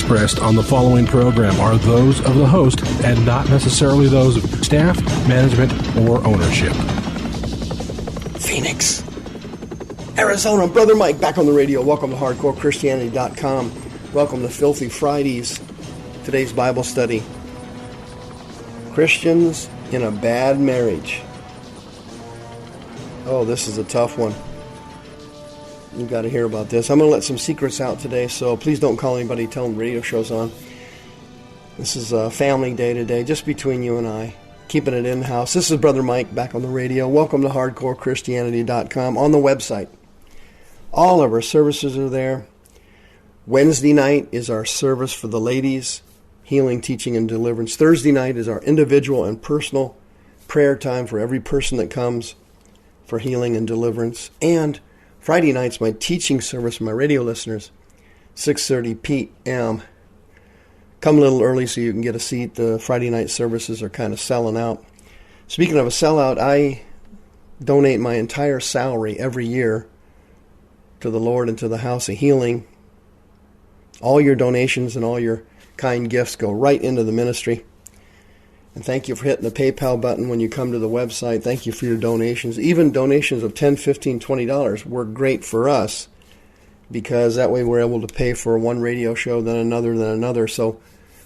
expressed on the following program are those of the host and not necessarily those of staff, management, or ownership. Phoenix, Arizona, Brother Mike back on the radio. Welcome to HardcoreChristianity.com. Welcome to Filthy Fridays. Today's Bible study, Christians in a bad marriage. Oh, this is a tough one. You've got to hear about this. I'm going to let some secrets out today, so please don't call anybody, tell them the radio show's on. This is a family day today, just between you and I, keeping it in-house. This is Brother Mike back on the radio. Welcome to HardcoreChristianity.com on the website. All of our services are there. Wednesday night is our service for the ladies, healing, teaching, and deliverance. Thursday night is our individual and personal prayer time for every person that comes for healing and deliverance. And Friday night's my teaching service for my radio listeners, 6:30 p.m. Come a little early so you can get a seat. The Friday night services are kind of selling out. Speaking of a sellout, I donate my entire salary every year to the Lord and to the House of Healing. All your donations and all your kind gifts go right into the ministry. And thank you for hitting the PayPal button when you come to the website. Thank you for your donations. Even donations of $10, $15, $20 work great for us because that way we're able to pay for one radio show, then another. So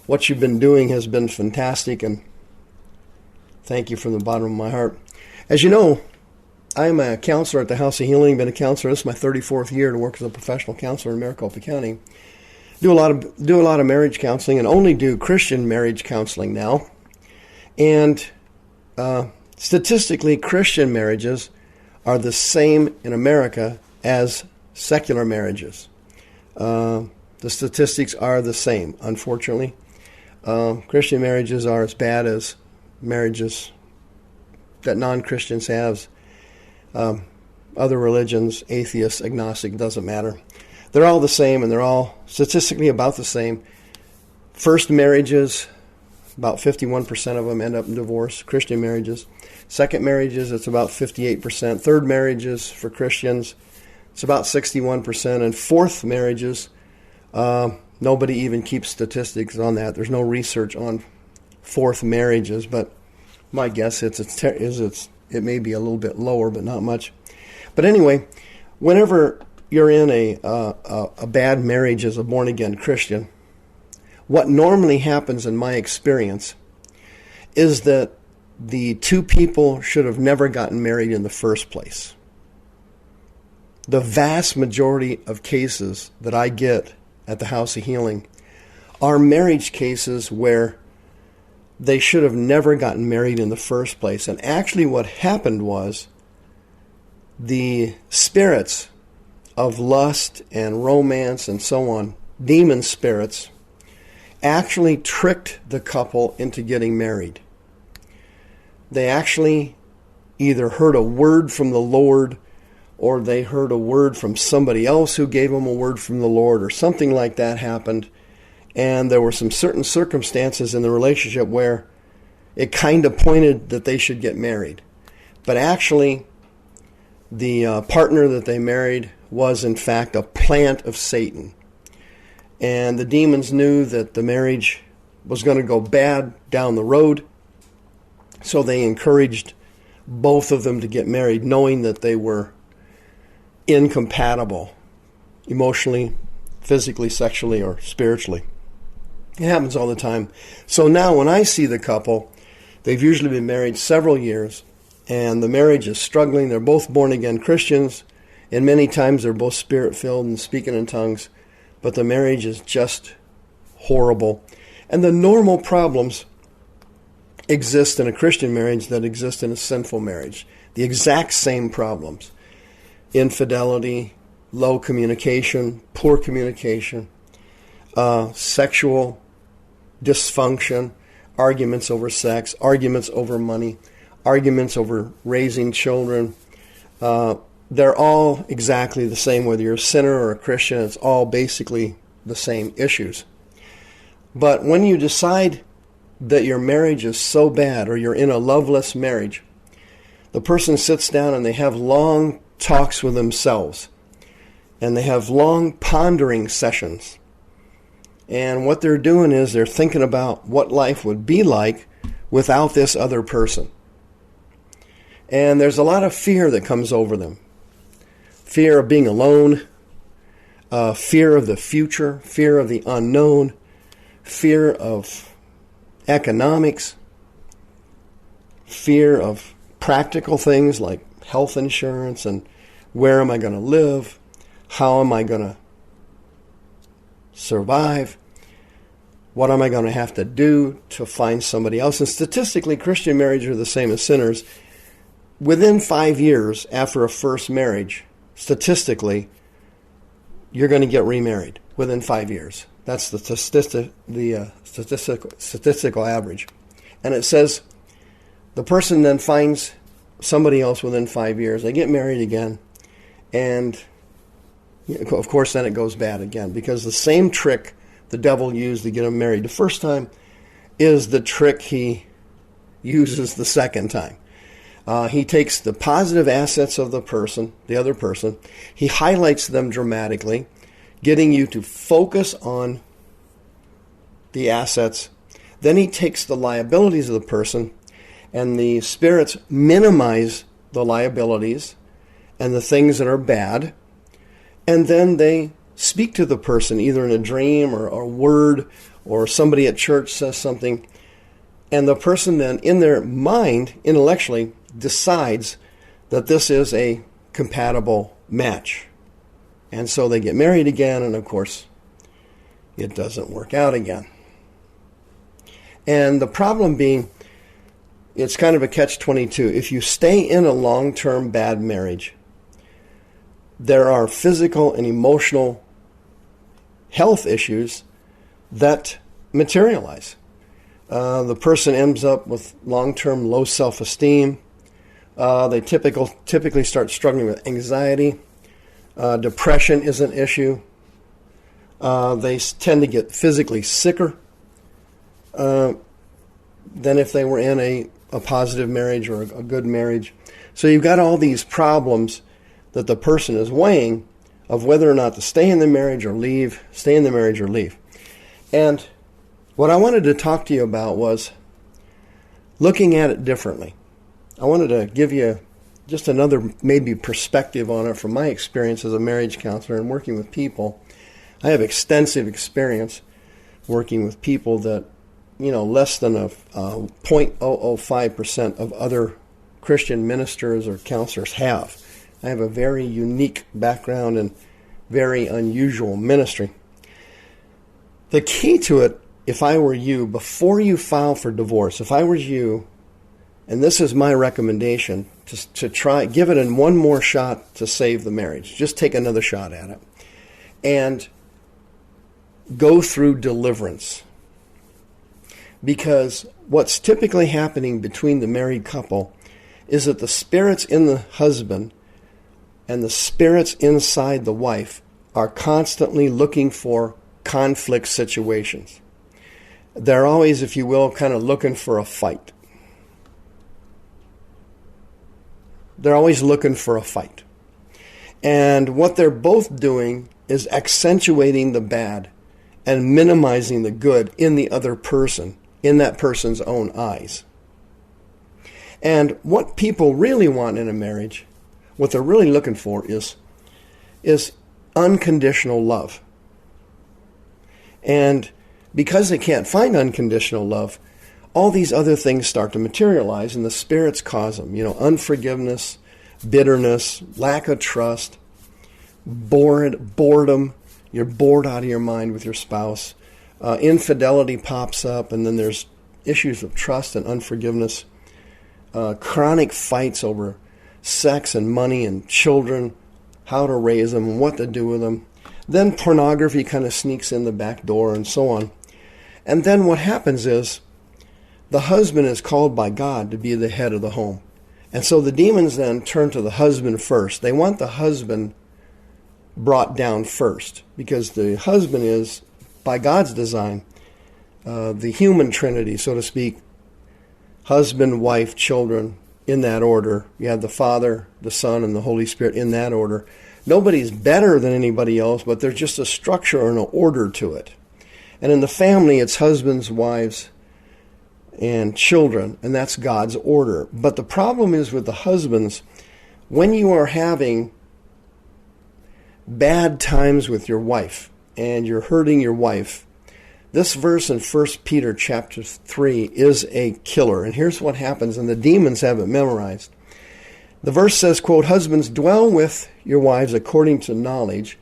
what you've been doing has been fantastic, and thank you from the bottom of my heart. As you know, I'm a counselor at the House of Healing. Been a counselor. This is my 34th year to work as a professional counselor in Maricopa County. Do a lot of marriage counseling, and only do Christian marriage counseling now. And statistically, Christian marriages are the same in America as secular marriages. The statistics are the same, unfortunately. Christian marriages are as bad as marriages that non-Christians have. Other religions, atheists, agnostic, doesn't matter. They're all the same, and they're all statistically about the same. First marriages, about 51% of them end up in divorce, Christian marriages. Second marriages, it's about 58%. Third marriages for Christians, it's about 61%. And fourth marriages, nobody even keeps statistics on that. There's no research on fourth marriages, but my guess is it may be a little bit lower, but not much. But anyway, whenever you're in a bad marriage as a born-again Christian, what normally happens in my experience is that the two people should have never gotten married in the first place. The vast majority of cases that I get at the House of Healing are marriage cases where they should have never gotten married in the first place. And actually what happened was the spirits of lust and romance and so on, demon spirits, actually tricked the couple into getting married. They actually either heard a word from the Lord, or they heard a word from somebody else who gave them a word from the Lord, or something like that happened. And there were some certain circumstances in the relationship where it kind of pointed that they should get married. But actually, the partner that they married was in fact a plant of Satan. And the demons knew that the marriage was going to go bad down the road, so they encouraged both of them to get married, knowing that they were incompatible emotionally, physically, sexually, or spiritually. It happens all the time. So now when I see the couple, they've usually been married several years, and the marriage is struggling. They're both born-again Christians, and many times they're both spirit-filled and speaking in tongues. But the marriage is just horrible. And the normal problems exist in a Christian marriage that exist in a sinful marriage. The exact same problems. Infidelity, low communication, poor communication, sexual dysfunction, arguments over sex, arguments over money, arguments over raising children. They're all exactly the same, whether you're a sinner or a Christian. It's all basically the same issues. But when you decide that your marriage is so bad, or you're in a loveless marriage, the person sits down and they have long talks with themselves, and they have long pondering sessions And what they're doing is they're thinking about what life would be like without this other person. And there's a lot of fear that comes over them. Fear of being alone, fear of the future, fear of the unknown, fear of economics, fear of practical things like health insurance and where am I going to live, how am I going to survive, what am I going to have to do to find somebody else. And statistically, Christian marriages are the same as sinners. Within 5 years after a first marriage, statistically, you're going to get remarried within 5 years. That's the statistical average. And it says the person then finds somebody else within 5 years. They get married again. And, of course, then it goes bad again. Because the same trick the devil used to get them married the first time is the trick he uses the second time. He takes the positive assets of the person, the other person, he highlights them dramatically, getting you to focus on the assets. Then he takes the liabilities of the person, and the spirits minimize the liabilities and the things that are bad, and then they speak to the person, either in a dream or a word, or somebody at church says something, and the person then, in their mind, intellectually, decides that this is a compatible match. And so they get married again, and of course, it doesn't work out again. And the problem being, it's kind of a catch-22. If you stay in a long-term bad marriage, there are physical and emotional health issues that materialize. The person ends up with long-term low self-esteem. They typically start struggling with anxiety. Depression is an issue. They tend to get physically sicker than if they were in a positive marriage or a good marriage. So you've got all these problems that the person is weighing of whether or not to stay in the marriage or leave, stay in the marriage or leave. And what I wanted to talk to you about was looking at it differently. I wanted to give you just another maybe perspective on it from my experience as a marriage counselor and working with people. I have extensive experience working with people that, less than a 0.005% of other Christian ministers or counselors have. I have a very unique background and very unusual ministry. The key to it, if I were you, before you file for divorce, if I were you, and this is my recommendation, to try, give it in one more shot to save the marriage. Just take another shot at it. And go through deliverance. Because what's typically happening between the married couple is that the spirits in the husband and the spirits inside the wife are constantly looking for conflict situations. They're always, if you will, kind of looking for a fight. They're always looking for a fight. And what they're both doing is accentuating the bad and minimizing the good in the other person, in that person's own eyes. And what people really want in a marriage, what they're really looking for is unconditional love. And because they can't find unconditional love, all these other things start to materialize, and the spirits cause them. Unforgiveness, bitterness, lack of trust, boredom. You're bored out of your mind with your spouse. Infidelity pops up, and then there's issues of trust and unforgiveness. Chronic fights over sex and money and children, how to raise them and what to do with them. Then pornography kind of sneaks in the back door and so on. And then what happens is the husband is called by God to be the head of the home. And so the demons then turn to the husband first. They want the husband brought down first, because the husband is, by God's design, the human trinity, so to speak, husband, wife, children, in that order. You have the Father, the Son, and the Holy Spirit in that order. Nobody's better than anybody else, but there's just a structure and an order to it. And in the family, it's husbands, wives, and children, and that's God's order. But the problem is with the husbands, when you are having bad times with your wife and you're hurting your wife, this verse in 1 Peter chapter 3 is a killer. And here's what happens, and the demons have it memorized. The verse says, quote, "Husbands, dwell with your wives according to knowledge,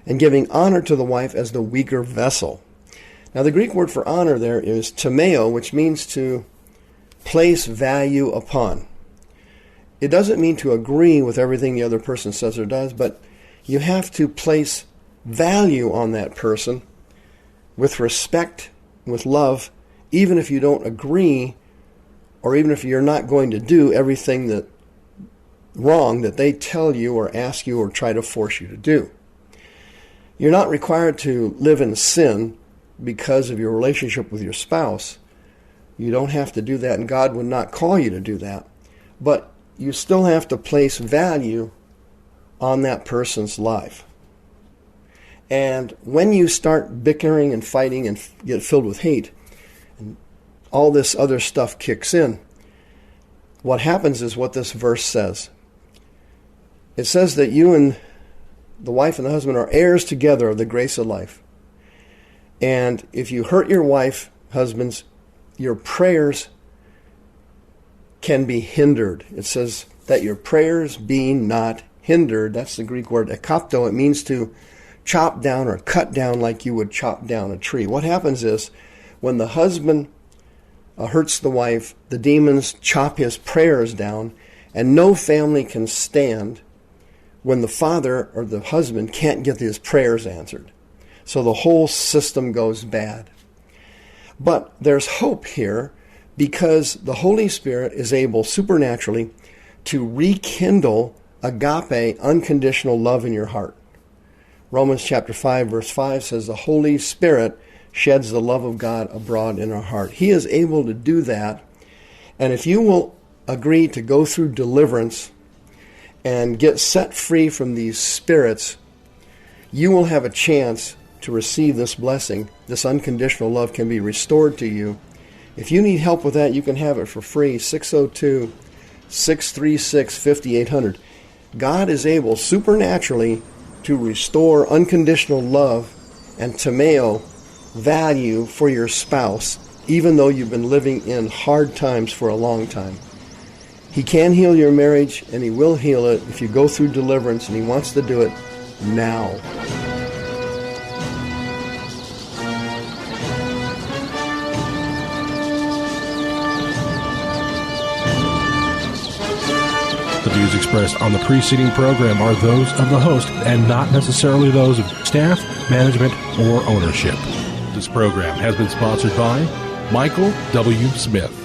and giving honor to the wife as the weaker vessel." Now, the Greek word for honor there is timeo, which means to place value upon. It doesn't mean to agree with everything the other person says or does, but you have to place value on that person with respect, with love, even if you don't agree, or even if you're not going to do everything that wrong that they tell you or ask you or try to force you to do. You're not required to live in sin because of your relationship with your spouse. You don't have to do that, and God would not call you to do that. But you still have to place value on that person's life. And when you start bickering and fighting and get filled with hate, and all this other stuff kicks in, what happens is what this verse says. It says that you and the wife and the husband are heirs together of the grace of life. And if you hurt your wife, husbands, your prayers can be hindered. It says that your prayers be not hindered. That's the Greek word ekapto. It means to chop down or cut down like you would chop down a tree. What happens is when the husband hurts the wife, the demons chop his prayers down, and no family can stand when the father or the husband can't get his prayers answered. So the whole system goes bad. But there's hope here because the Holy Spirit is able supernaturally to rekindle agape, unconditional love in your heart. Romans chapter 5, verse 5 says the Holy Spirit sheds the love of God abroad in our heart. He is able to do that. And if you will agree to go through deliverance and get set free from these spirits, you will have a chance to receive this blessing. This unconditional love can be restored to you. If you need help with that, you can have it for free, 602-636-5800. God is able supernaturally to restore unconditional love and timeo, value for your spouse, even though you've been living in hard times for a long time. He can heal your marriage, and He will heal it if you go through deliverance, and He wants to do it now. The views expressed on the preceding program are those of the host and not necessarily those of staff, management, or ownership. This program has been sponsored by Michael W. Smith.